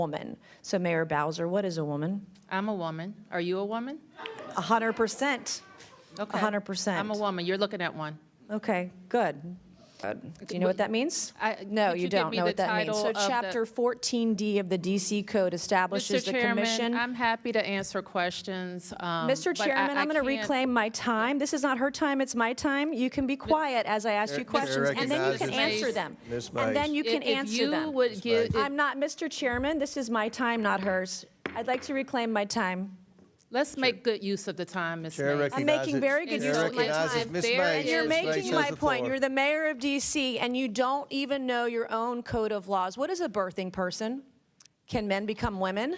woman. So Mayor Bowser, what is a woman? I'm a woman. Are you a woman? 100%. Okay. 100%. I'm a woman. You're looking at one. Okay, good. Do you know what that means? No, you don't know what that means. So Chapter 14D of the D.C. Code establishes the commission. I'm happy to answer questions. Mr. Chairman, I'm going to reclaim my time. This is not her time, it's my time. You can be quiet as I ask you questions, and then you can answer them. And then you can answer them. I'm not, Mr. Chairman, this is my time, not hers. I'd like to reclaim my time. Let's make good use of the time, Ms. Mace. I'm making very good use of my time. And you're making my point. You're the mayor of D.C., and you don't even know your own code of laws. What is a birthing person? Can men become women?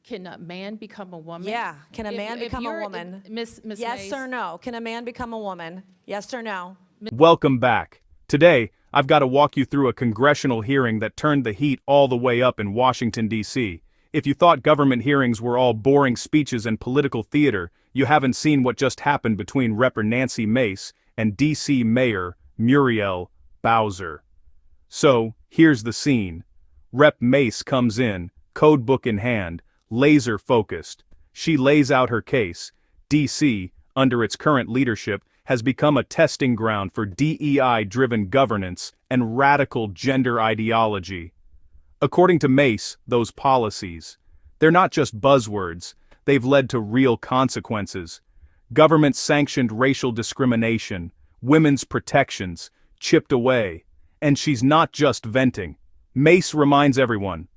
Can a man become a woman? Yeah. Can a man become a woman? Ms. Yes Mace. or no? Can a man become a woman? Yes or no? Welcome back. Today, I've got to walk you through a congressional hearing that turned the heat all the way up in Washington, D.C. If you thought government hearings were all boring speeches and political theater, you haven't seen what just happened between Rep. Nancy Mace and D.C. Mayor Muriel Bowser. So, here's the scene. Rep. Mace comes in, code book in hand, laser-focused. She lays out her case. D.C., under its current leadership, has become a testing ground for DEI-driven governance and radical gender ideology. According to Mace, those policies, they're not just buzzwords, they've led to real consequences. Government-sanctioned racial discrimination, women's protections, chipped away. And she's not just venting. Mace reminds everyone,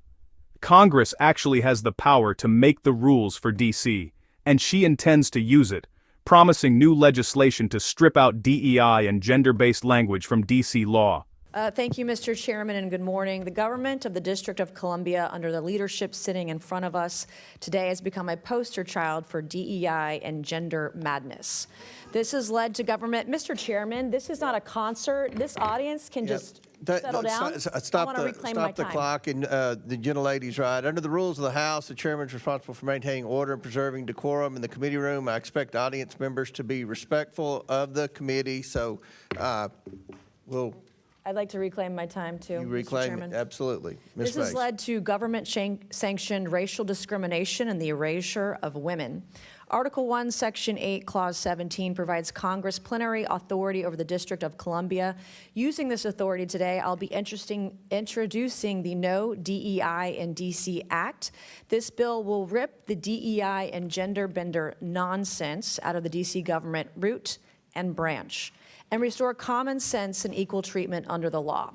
Congress actually has the power to make the rules for D.C., and she intends to use it, promising new legislation to strip out DEI and gender-based language from D.C. law. Thank you, Mr. Chairman, and good morning. The government of the District of Columbia, under the leadership sitting in front of us today, has become a poster child for DEI and gender madness. This has led to government. Mr. Chairman, this is not a concert. This audience can just settle down. Stop the clock, and the gentlelady's right. Under the rules of the House, the chairman is responsible for maintaining order and preserving decorum in the committee room. I expect audience members to be respectful of the committee, so I'd like to reclaim my time, too, You reclaim Mr. Chairman. it, absolutely. Ms. This has Mace. led to government-sanctioned racial discrimination and the erasure of women. Article 1, Section 8, Clause 17 provides Congress plenary authority over the District of Columbia. Using this authority today, I'll be introducing the No DEI in D.C. Act. This bill will rip the DEI and gender bender nonsense out of the D.C. government root and branch, and restore common sense and equal treatment under the law.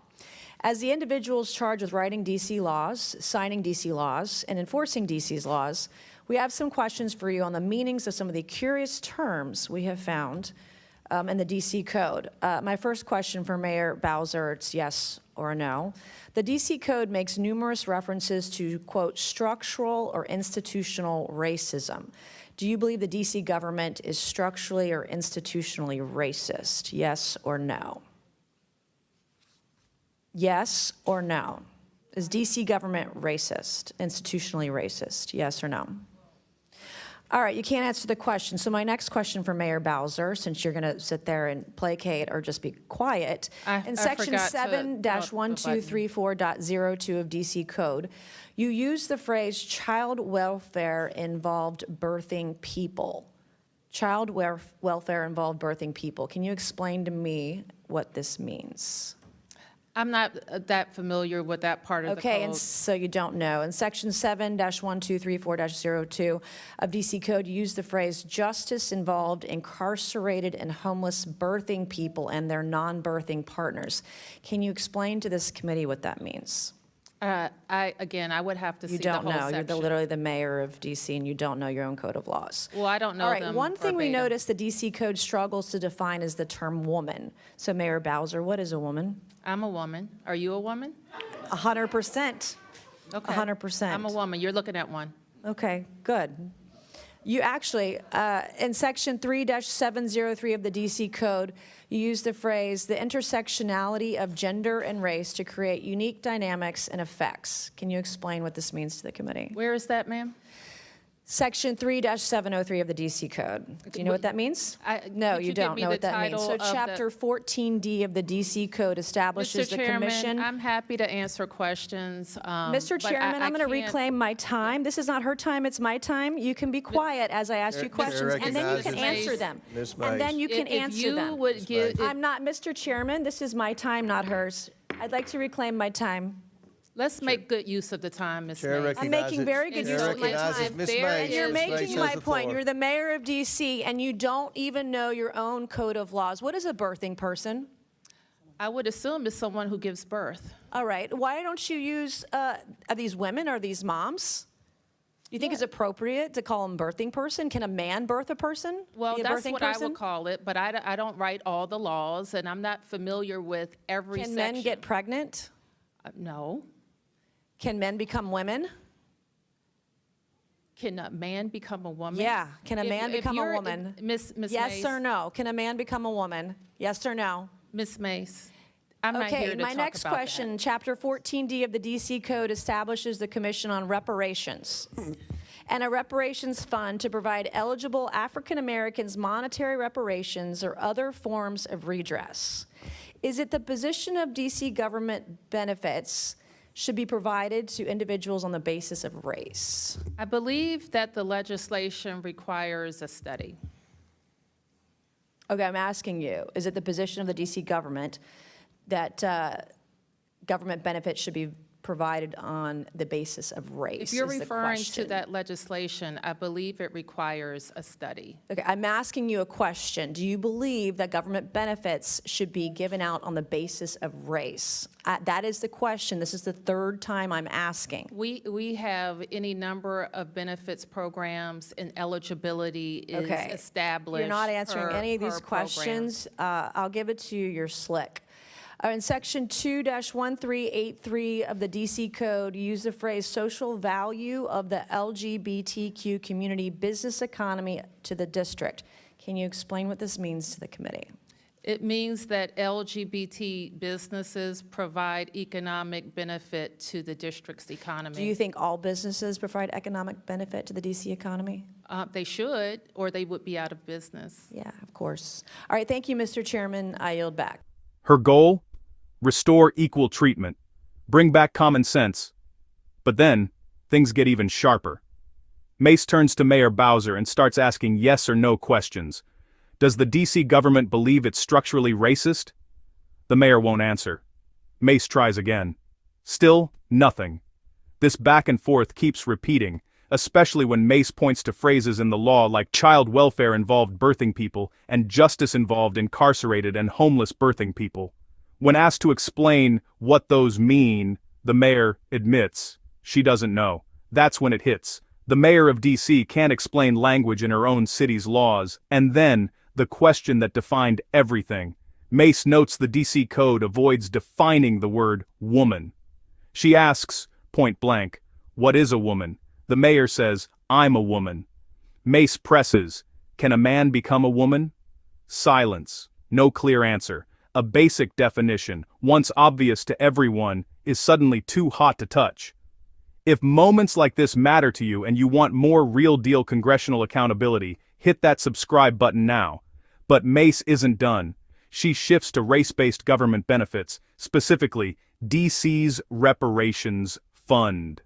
As the individuals charged with writing D.C. laws, signing D.C. laws, and enforcing D.C.'s laws, we have some questions for you on the meanings of some of the curious terms we have found in the D.C. Code. My first question for Mayor Bowser, it's yes or no. The D.C. Code makes numerous references to, quote, structural or institutional racism. Do you believe the D.C. government is structurally or institutionally racist? Yes or no? Yes or no? Is D.C. government racist, institutionally racist? Yes or no? All right, you can't answer the question. So my next question for Mayor Bowser, since you're going to sit there and placate or just be quiet, in Section 7-1234.02 of D.C. Code, you use the phrase child welfare involved birthing people. Child welfare involved birthing people. Can you explain to me what this means? I'm not that familiar with that part of the code. Okay, and so you don't know. In Section 7-1234.02 of D.C. Code, you use the phrase justice involved incarcerated and homeless birthing people and their non-birthing partners. Can you explain to this committee what that means? Again, I would have to see the whole section. You don't know. You're literally the mayor of D.C., and you don't know your own code of laws. Well, I don't know All right, them one thing we verbatim. noticed the D.C. Code struggles to define is the term woman. So, Mayor Bowser, what is a woman? I'm a woman. Are you a woman? 100%. Okay. 100%. I'm a woman. You're looking at one. Okay, good. You actually, in Section 3-703 of the D.C. Code, you use the phrase, the intersectionality of gender and race to create unique dynamics and effects. Can you explain what this means to the committee? Where is that, ma'am? Section 3-703 of the DC Code. Do you know what that means? No, Could you give don't me know the what that means. title So of the- Chapter 14D of the DC Code establishes Mr. the Chairman, commission. I'm happy to answer questions. Mr. but Chairman, I'm going to can't- reclaim my time. This is not her time, it's my time. You can be quiet as I ask you Chair questions, and then you can recognizes answer them. Ms. And then Mace. you can If answer you them. would give, I'm not, Mr. Chairman, this is my time, not hers. I'd like to reclaim my time. let's make good use of the time, Ms. Chair Mace. I'm making very good Chair use of my recognizes time. Ms. There Mace. is- You're Ms. Mace making has my the point. floor. You're the mayor of DC, and you don't even know your own code of laws. What is a birthing person? I would assume it's someone who gives birth. All right. Why don't you use, are these women, are these moms? Do you think it's appropriate to call them birthing person? Can a man birth a person? Well, Be a that's birthing what I person? would call it, but I don't write all the laws, and I'm not familiar with every Can section. men get pregnant? No. Can men become women? Can a man become a woman? Yeah. Can a man become a woman? Miss Yes Mace, or no? Can a man become a woman? Yes or no? Miss Mace, I'm not here Okay, to my talk next about question, that. Chapter 14D of the DC Code establishes the Commission on Reparations and a reparations fund to provide eligible African Americans monetary reparations or other forms of redress. Is it the position of DC government benefits should be provided to individuals on the basis of race? I believe that the legislation requires a study. Okay, I'm asking you, is it the position of the DC government that government benefits should be provided on the basis of race? If you're is the referring to question. that legislation, I believe it requires a study. Okay, I'm asking you a question. Do you believe that government benefits should be given out on the basis of race? That is the question. This is the third time I'm asking. We have any number of benefits programs, and eligibility is Okay. established. You're not answering per- any of these per program. questions. I'll give it to you. You're slick. In Section 2-1383 of the DC Code, you use the phrase social value of the LGBTQ community business economy to the district. Can you explain what this means to the committee? It means that LGBT businesses provide economic benefit to the district's economy. Do you think all businesses provide economic benefit to the DC economy? They should, or they would be out of business. Yeah, of course. All right, thank you, Mr. Chairman. I yield back. Her goal? Restore equal treatment. Bring back common sense. But then, things get even sharper. Mace turns to Mayor Bowser and starts asking yes or no questions. Does the DC government believe it's structurally racist? The mayor won't answer. Mace tries again. Still, nothing. This back and forth keeps repeating, especially when Mace points to phrases in the law like child welfare involved birthing people and justice involved incarcerated and homeless birthing people. When asked to explain what those mean, the mayor admits she doesn't know. That's when it hits. The mayor of DC can't explain language in her own city's laws, and then, the question that defined everything. Mace notes the DC Code avoids defining the word woman. She asks, point blank, what is a woman? The mayor says, I'm a woman. Mace presses, can a man become a woman? Silence. No clear answer. A basic definition, once obvious to everyone, is suddenly too hot to touch. If moments like this matter to you and you want more real-deal congressional accountability, hit that subscribe button now. But Mace isn't done. She shifts to race-based government benefits, specifically DC's Reparations Fund.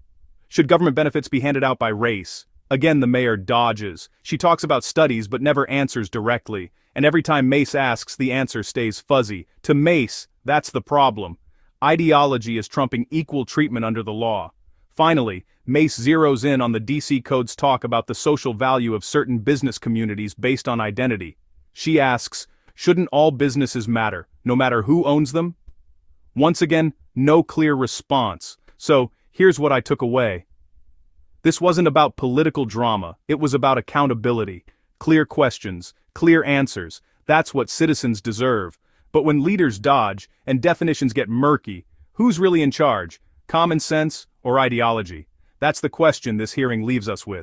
Should government benefits be handed out by race? Again, the mayor dodges. She talks about studies but never answers directly. And every time Mace asks, the answer stays fuzzy. To Mace, that's the problem. Ideology is trumping equal treatment under the law. Finally, Mace zeroes in on the DC Code's talk about the social value of certain business communities based on identity. She asks, shouldn't all businesses matter, no matter who owns them? Once again, no clear response. So, here's what I took away. This wasn't about political drama, it was about accountability. Clear questions, clear answers, that's what citizens deserve. But when leaders dodge, and definitions get murky, who's really in charge? Common sense or ideology? That's the question this hearing leaves us with.